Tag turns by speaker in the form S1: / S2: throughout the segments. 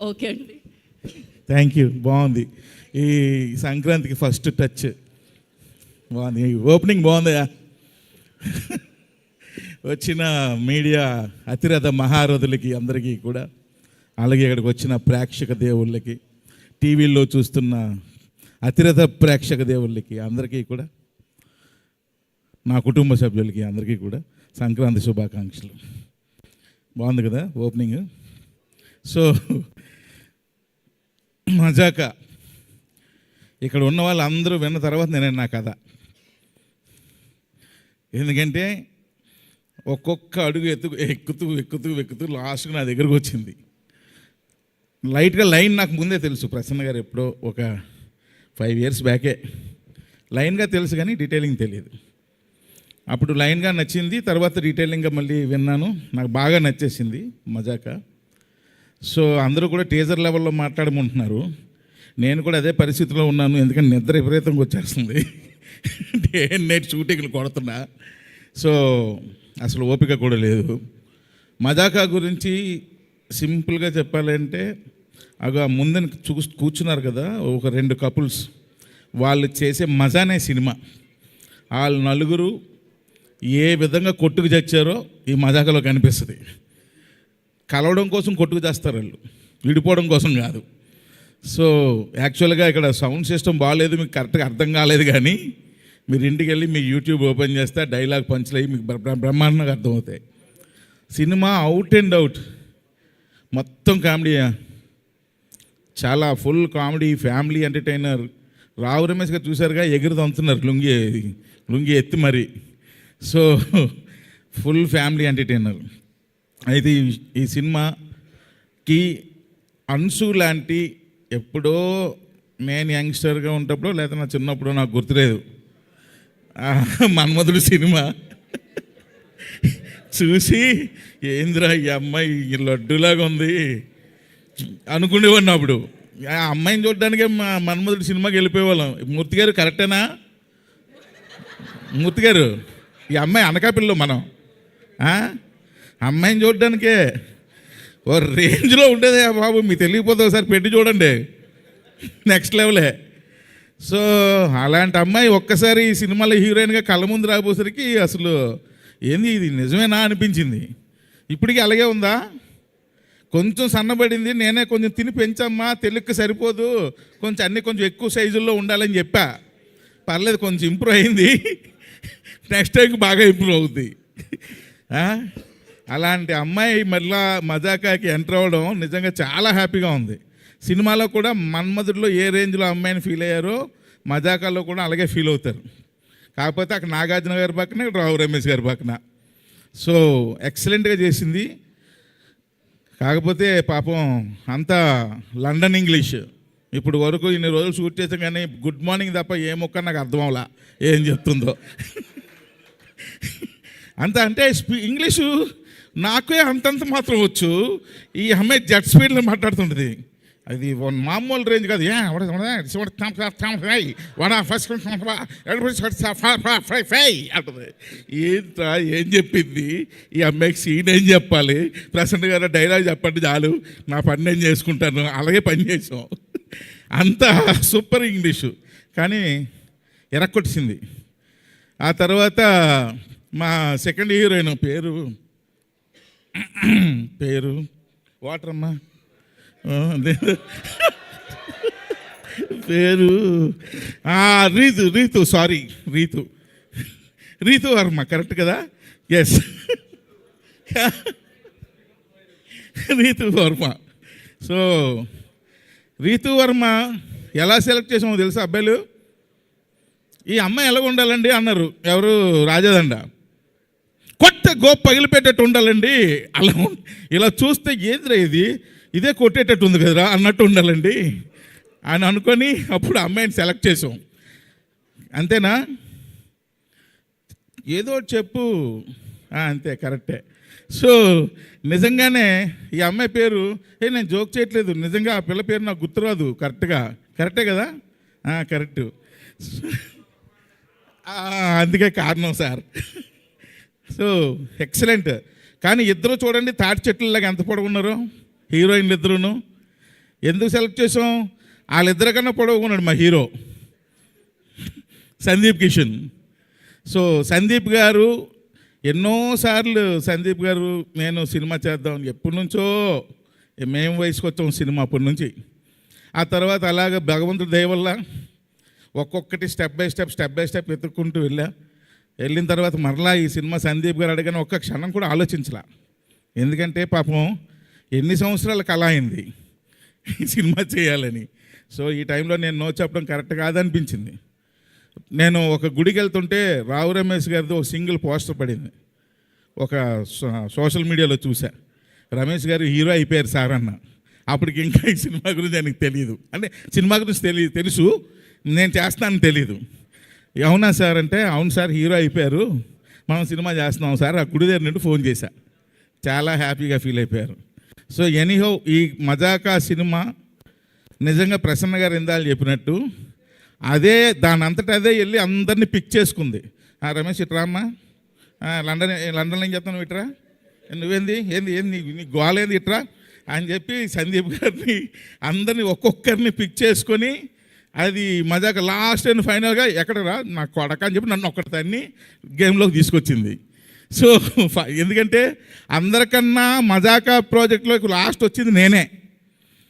S1: Okay అండి.
S2: Thank you. బాగుంది. ఈ సంక్రాంతికి ఫస్ట్ టచ్ బాగుంది. ఓపెనింగ్ బాగుందయా. వచ్చిన మీడియా అతిరథ మహారథులకి అందరికీ కూడా, అలాగే ఇక్కడికి వచ్చిన ప్రేక్షక దేవుళ్ళకి, టీవీల్లో చూస్తున్న అతిరథ ప్రేక్షక దేవుళ్ళకి అందరికీ కూడా, నా కుటుంబ సభ్యులకి అందరికీ కూడా సంక్రాంతి శుభాకాంక్షలు. బాగుంది కదా ఓపెనింగ్. సో మజాక ఇక్కడ ఉన్న వాళ్ళు అందరూ విన్న తర్వాత నేను నా కథ, ఎందుకంటే ఒక్కొక్క అడుగు ఎక్కుతూ లాస్ట్గా నా దగ్గరకు వచ్చింది. లైట్గా లైన్ నాకు ముందే తెలుసు. ప్రసన్న గారు ఎప్పుడో ఒక 5 years బ్యాకే లైన్గా తెలుసు, కానీ డీటెయిలింగ్ తెలియదు. అప్పుడు లైన్గా నచ్చింది, తర్వాత డీటెయిలింగ్గా మళ్ళీ విన్నాను, నాకు బాగా నచ్చేసింది మజాక. సో అందరూ కూడా టీజర్ లెవెల్లో మాట్లాడమంటున్నారు. నేను కూడా అదే పరిస్థితిలో ఉన్నాను, ఎందుకంటే నిద్ర విపరీతంగా వచ్చేస్తుంది. నేను షూటింగ్లు కొడుతున్నా, సో అసలు ఓపిక కూడా లేదు. మజాకా గురించి సింపుల్గా చెప్పాలంటే, అగా ముందని కూర్చున్నారు కదా ఒక 2 కపుల్స్, వాళ్ళు చేసే మజానే సినిమా. వాళ్ళు నలుగురు ఏ విధంగా కొట్టుకు చచ్చారో ఈ మజాకలో కనిపిస్తుంది. కలవడం కోసం కొట్టుకు చేస్తారు వాళ్ళు, విడిపోవడం కోసం కాదు. సో యాక్చువల్గా ఇక్కడ సౌండ్ సిస్టమ్ బాగాలేదు, మీకు కరెక్ట్గా అర్థం కాలేదు, కానీ మీరు ఇంటికి వెళ్ళి మీ యూట్యూబ్ ఓపెన్ చేస్తే డైలాగ్ పంచులు అయ్యి మీకు బ్రహ్మాండంగా అర్థమవుతాయి. సినిమా అవుట్ అండ్ అవుట్ మొత్తం కామెడీ, చాలా full comedy, family entertainer. Rao Ramesh గారు చూసారుగా, ఎగురుదంతున్నారు లుంగి ఎత్తి మరి. So full family entertainer. అయితే ఈ సినిమాకి అన్సు లాంటి, ఎప్పుడో నేను యంగ్స్టర్గా ఉన్నప్పుడు లేదా నా చిన్నప్పుడు నాకు గుర్తులేదు, మన్మధుడు సినిమా చూసి ఏంద్రా ఈ అమ్మాయి లడ్డులాగా ఉంది అనుకునేవాడిని. అప్పుడు ఆ అమ్మాయిని చూడడానికే మన్మధుడు సినిమాకి వెళ్ళిపోయేవాళ్ళం. మూర్తి గారు కరెక్టేనా? మూర్తి గారు, ఈ అమ్మాయి అనకాపిల్లో మనం అమ్మాయిని చూడడానికే ఓ రేంజ్లో ఉండేదే బాబు. మీకు తెలియకపోతే ఒకసారి పెట్టి చూడండి, నెక్స్ట్ లెవెలే. సో అలాంటి అమ్మాయి ఒక్కసారి ఈ సినిమాలో హీరోయిన్గా కళ్ళ ముందు రాబోసరికి అసలు ఏంది ఇది నిజమేనా అనిపించింది. ఇప్పటికీ అలాగే ఉందా? కొంచెం సన్నబడింది, నేనే కొంచెం తిని పెంచమ్మా, తెలుగుకి సరిపోదు, కొంచెం అన్నీ కొంచెం ఎక్కువ సైజుల్లో ఉండాలని చెప్పా. పర్లేదు, కొంచెం ఇంప్రూవ్ అయింది, నెక్స్ట్ టైంకి బాగా ఇంప్రూవ్ అవుద్ది. అలాంటి అమ్మాయి మళ్ళా మజాకాకి ఎంటర్ అవ్వడం నిజంగా చాలా హ్యాపీగా ఉంది. సినిమాలో కూడా మన్మధుడిలో ఏ రేంజ్లో అమ్మాయిని ఫీల్ అయ్యారో మజాకాలో కూడా అలాగే ఫీల్ అవుతారు. కాకపోతే అక్కడ నాగార్జున గారి పక్కన, ఇక్కడ రావు రమేష్ గారి పక్కన. సో ఎక్సలెంట్గా చేసింది. కాకపోతే పాపం అంతా లండన్ ఇంగ్లీష్. ఇప్పుడు వరకు ఇన్ని రోజులు షూట్ చేసాం, కానీ గుడ్ మార్నింగ్ తప్ప ఏ మొక్క నాకు అర్థం అవ్వలా ఏం చెప్తుందో. అంత అంటే ఇంగ్లీషు నాకే అంతంత మాత్రం వచ్చు. ఈ అమ్మాయి జెట్ స్పీడ్లో మాట్లాడుతుంటుంది. అది మామూలు రేంజ్ కాదు. అంటుంది. ఏంట్రా ఏం చెప్పింది ఈ అమ్మాయికి? సీన్ ఏం చెప్పాలి? ప్రసన్న గారు డైలాగ్ చెప్పండి చాలు, నా పని నేను చేసుకుంటాను. అలాగే పని చేసాం. అంత సూపర్ ఇంగ్లీషు, కానీ ఎరక్కొట్టింది. ఆ తర్వాత మా సెకండ్ హీరోయిన్ పేరు వాటరమ్మా, పేరు రీతు వర్మ, కరెక్ట్ కదా? ఎస్, రీతు వర్మ. సో రీతు వర్మ ఎలా సెలెక్ట్ చేసామో తెలుసా అబ్బాయిలు? ఈ అమ్మాయి ఎలాగ ఉండాలండి అన్నారు ఎవరు, రాజదండ. కొత్త గోప్ పగిలిపెట్టేట్టు ఉండాలండి, అలా ఇలా చూస్తే ఏదిరా ఇదే కొట్టేటట్టు ఉంది కదరా అన్నట్టు ఉండాలండి అని అనుకొని అప్పుడు అమ్మాయిని సెలెక్ట్ చేసాం. అంతేనా? ఏదో కరెక్ట్ అంతే, కరెక్టే. సో నిజంగానే ఈ అమ్మాయి పేరు, నేను జోక్ చేయట్లేదు, నిజంగా ఆ పిల్ల పేరు నాకు గుర్తురాదు కరెక్టే కదా? కరెక్టు. అందుకే కారణం సార్. So excellent. కానీ ఇద్దరు చూడండి తాటి చెట్లలాగా ఎంత పొడవున్నారు హీరోయిన్లు ఇద్దరును. ఎందుకు సెలెక్ట్ చేసాం? వాళ్ళిద్దరికన్నా పొడవుకున్నాడు మా హీరో సందీప్ కిషన్. సో సందీప్ గారు ఎన్నోసార్లు సందీప్ గారు నేను సినిమా చేద్దామని ఎప్పటి నుంచో మేము వయసుకు వచ్చాం సినిమా అప్పటి నుంచి. ఆ తర్వాత అలాగ భగవంతుడి దయ వల్ల ఒక్కొక్కటి స్టెప్ బై స్టెప్ వెతుక్కుంటూ వెళ్ళిన తర్వాత మరలా ఈ సినిమా సందీప్ గారు అడగని ఒక్క క్షణం కూడా ఆలోచించలా. ఎందుకంటే పాపం ఎన్ని సంవత్సరాల కళ అయింది ఈ సినిమా చేయాలని. సో ఈ టైంలో నేను నో చెప్పడం కరెక్ట్ కాదనిపించింది. నేను ఒక గుడికి వెళ్తుంటే రావు రమేష్ గారిది ఒక సింగిల్ పోస్టర్ పడింది, ఒక సోషల్ మీడియాలో చూసా. రమేష్ గారు హీరో అయిపోయారు సార్ అన్న. అప్పటికి ఇంకా ఈ సినిమా గురించి ఆయనకు తెలియదు, అంటే సినిమా గురించి తెలుసు, నేను చేస్తానని తెలీదు. అవునా సార్ అంటే, అవును సార్ హీరో అయిపోయారు, మనం సినిమా చేస్తున్నాం సార్. ఆ గుడి దగ్గర నుండి ఫోన్ చేశా, చాలా హ్యాపీగా ఫీల్ అయిపోయారు. సో ఎనీహౌ ఈ మజాకా సినిమా నిజంగా ప్రసన్న గారు ఇందాలు చెప్పినట్టు అదే దాని అంతటా అదే వెళ్ళి అందరినీ పిక్ చేసుకుంది. రమేష్ ఇట్రా అమ్మా, లండన్లో ఏం చెప్తాను ఇట్రా, నువ్వేంది ఏంది నీ గోలేంది ఇట్రా అని చెప్పి సందీప్ గారిని అందరినీ ఒక్కొక్కరిని పిక్ చేసుకొని అది మజాక లాస్ట్ అండ్ ఫైనల్గా ఎక్కడరా నా కొడక అని చెప్పి నన్ను ఒక్కడిదాన్ని గేమ్లోకి తీసుకొచ్చింది. సో ఎందుకంటే అందరికన్నా మజాకా ప్రాజెక్ట్లోకి లాస్ట్ వచ్చింది నేనే.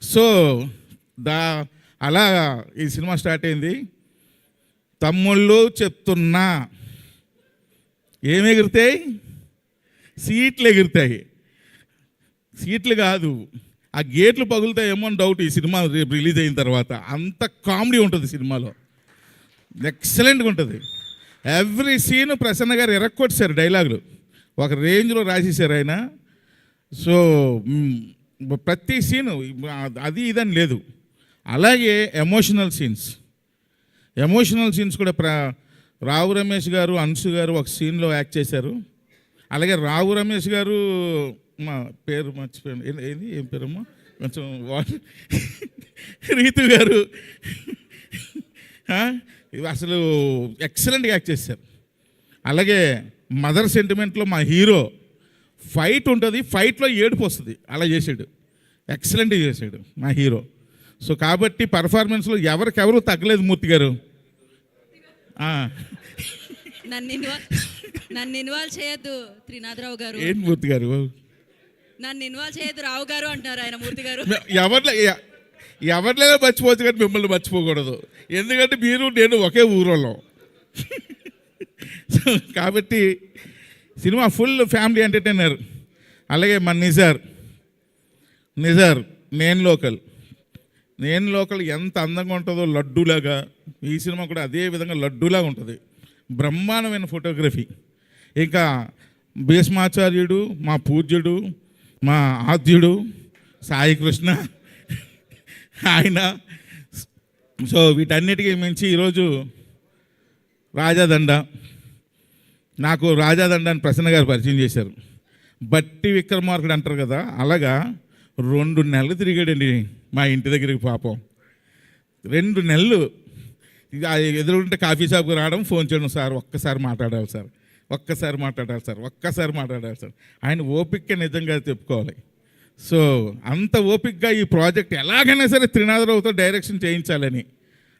S2: సో అలా ఈ సినిమా స్టార్ట్ అయింది. తమ్ముళ్ళు చెప్తున్నా, ఏమి ఎగురుతాయి? సీట్లు ఎగురుతాయి. సీట్లు కాదు, ఆ గేట్లు పగులుతాయేమో అని డౌట్ ఈ సినిమా రేపు రిలీజ్ అయిన తర్వాత. అంత కామెడీ ఉంటుంది సినిమాలో, ఎక్సలెంట్గా ఉంటుంది. ఎవ్రీ సీన్ ప్రసన్న గారు ఎరక్కొట్టారు, డైలాగులు ఒక రేంజ్లో రాసేసారు ఆయన. సో ప్రతి సీను అది ఇదని లేదు. అలాగే ఎమోషనల్ సీన్స్ కూడా రావు రమేష్ గారు, అంశు గారు ఒక సీన్లో యాక్ట్ చేశారు. అలాగే రావు రమేష్ గారు, మా పేరు మర్చిపోయాను, ఏం పేరమ్మా, కొంచెం రీతు గారు అసలు ఎక్సలెంట్గా యాక్ట్ చేశారు. అలాగే మదర్ సెంటిమెంట్లో మా హీరో ఫైట్ ఉంటుంది, ఫైట్లో ఏడుపు వస్తుంది, అలా చేశాడు, ఎక్సలెంట్గా చేశాడు మా హీరో. సో కాబట్టి పర్ఫార్మెన్స్లో ఎవరికెవరు తగ్గలేదు మూర్తి గారు.
S1: నన్ను ఇన్వాల్వ్ చేయొద్దు త్రినాథరావు గారు.
S2: ఏంటి మూర్తి గారు,
S1: నన్ను ఇన్వాల్వ్ చేయొద్దు రావు గారు అంటున్నారు ఆయన. మూర్తి గారు
S2: ఎవరినైనా మర్చిపోవచ్చు కానీ మిమ్మల్ని మర్చిపోకూడదు, ఎందుకంటే మీరు నేను ఒకే ఊరోళ్ళం. కాబట్టి సినిమా ఫుల్ ఫ్యామిలీ ఎంటర్టైనర్. అలాగే మన నిజార్ నేను లోకల్ ఎంత అందంగా ఉంటుందో లడ్డూలాగా, ఈ సినిమా కూడా అదే విధంగా లడ్డూలాగా ఉంటుంది. బ్రహ్మాండమైన ఫోటోగ్రఫీ. ఇంకా భీష్మాచార్యుడు, మా పూజ్యుడు, మా ఆద్యుడు సాయి కృష్ణ ఆయన. సో వీటన్నిటికీ మించి ఈరోజు రాజాదండ, నాకు రాజాదండ అని ప్రసన్న గారు పరిచయం చేశారు. బట్టి విక్రమార్కుడు అంటారు కదా, అలాగా 2 నెలలు తిరిగాడండి మా ఇంటి దగ్గరికి. పాపం 2 నెలలు ఎదురుంటే కాఫీ షాప్కి రావడం, ఫోన్ చేయడం, సార్ ఒక్కసారి మాట్లాడాలి సార్, ఒక్కసారి మాట్లాడాలి సార్. ఆయన ఓపిక నిజంగా చెప్పుకోవాలి. సో అంత ఓపికగా ఈ ప్రాజెక్ట్ ఎలాగైనా సరే త్రినాథరావుతో డైరెక్షన్ చేయించాలని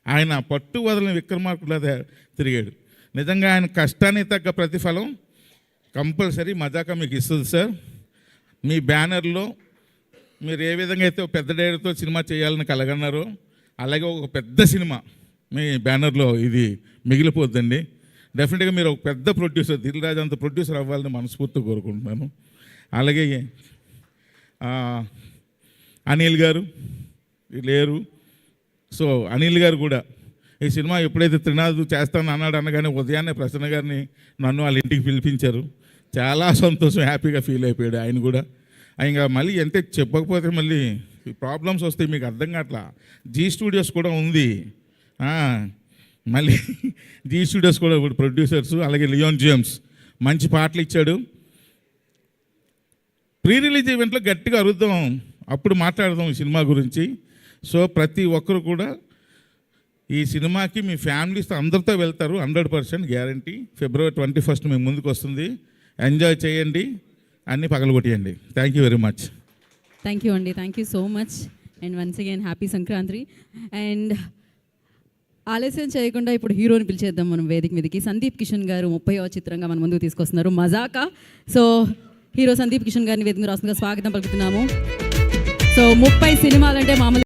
S2: ఆయన పట్టు వదలని విక్రమార్కుడు తిరిగాడు. నిజంగా ఆయన కష్టానికి తగ్గ ప్రతిఫలం కంపల్సరీ మజాకా మీకు ఇస్తుంది సార్. మీ బ్యానర్లో మీరు ఏ విధంగా అయితే పెద్ద డైరెక్టర్తో సినిమా చేయాలని కలగన్నారో, అలాగే ఒక పెద్ద సినిమా మీ బ్యానర్లో ఇది మిగిలిపోద్దండి. డెఫినెట్గా మీరు ఒక పెద్ద ప్రొడ్యూసర్, దిల్ రాజు అంత ప్రొడ్యూసర్ అవ్వాలని మనస్ఫూర్తిగా కోరుకుంటున్నాను. అలాగే అనిల్ గారు లేరు. సో అనిల్ గారు కూడా ఈ సినిమా ఎప్పుడైతే త్రినాథ్ చేస్తాను అన్నాడు అనగానే ఉదయాన్నే ప్రసన్న గారిని నన్ను వాళ్ళ ఇంటికి పిలిపించారు. చాలా సంతోషం, హ్యాపీగా ఫీల్ అయిపోయాడు ఆయన కూడా. ఇంకా మళ్ళీ ఎంత చెప్పకపోతే మళ్ళీ ప్రాబ్లమ్స్ వస్తాయి, మీకు అర్థం కావట్లా. జీ స్టూడియోస్ కూడా ఉంది, మళ్ళీ జీ స్టూడియోస్ కూడా ఇప్పుడు ప్రొడ్యూసర్స్. అలాగే లియోన్ జేమ్స్ మంచి పాటలు ఇచ్చాడు. ప్రీ రిలీజ్ ఈవెంట్లో గట్టిగా అరుద్దాం, అప్పుడు మాట్లాడదాం ఈ సినిమా గురించి. సో ప్రతి ఒక్కరు కూడా ఈ సినిమాకి మీ ఫ్యామిలీస్తో అందరితో వెళ్తారు, 100% గ్యారంటీ. February 21 మేము ముందుకు వస్తుంది. ఎంజాయ్ చేయండి, అన్నీ పగలగొట్టేయండి. Thank you very much.
S1: Thank you అండి, thank you so much. And once again happy Sankranti. And ఆలస్యం చేయకుండా ఇప్పుడు హీరోని పిలిచేద్దాం మనం వేదిక మీదకి. సందీప్ కిషన్ గారు 30వ చిత్రంగా మన ముందుకు తీసుకొస్తున్నారు మజాకా. సో హీరో సందీప్ కిషన్ గారిని వేదిక మీద రాస్తుందిగా స్వాగతం పలుకుతున్నాము. సో 30 సినిమాలంటే మామూలు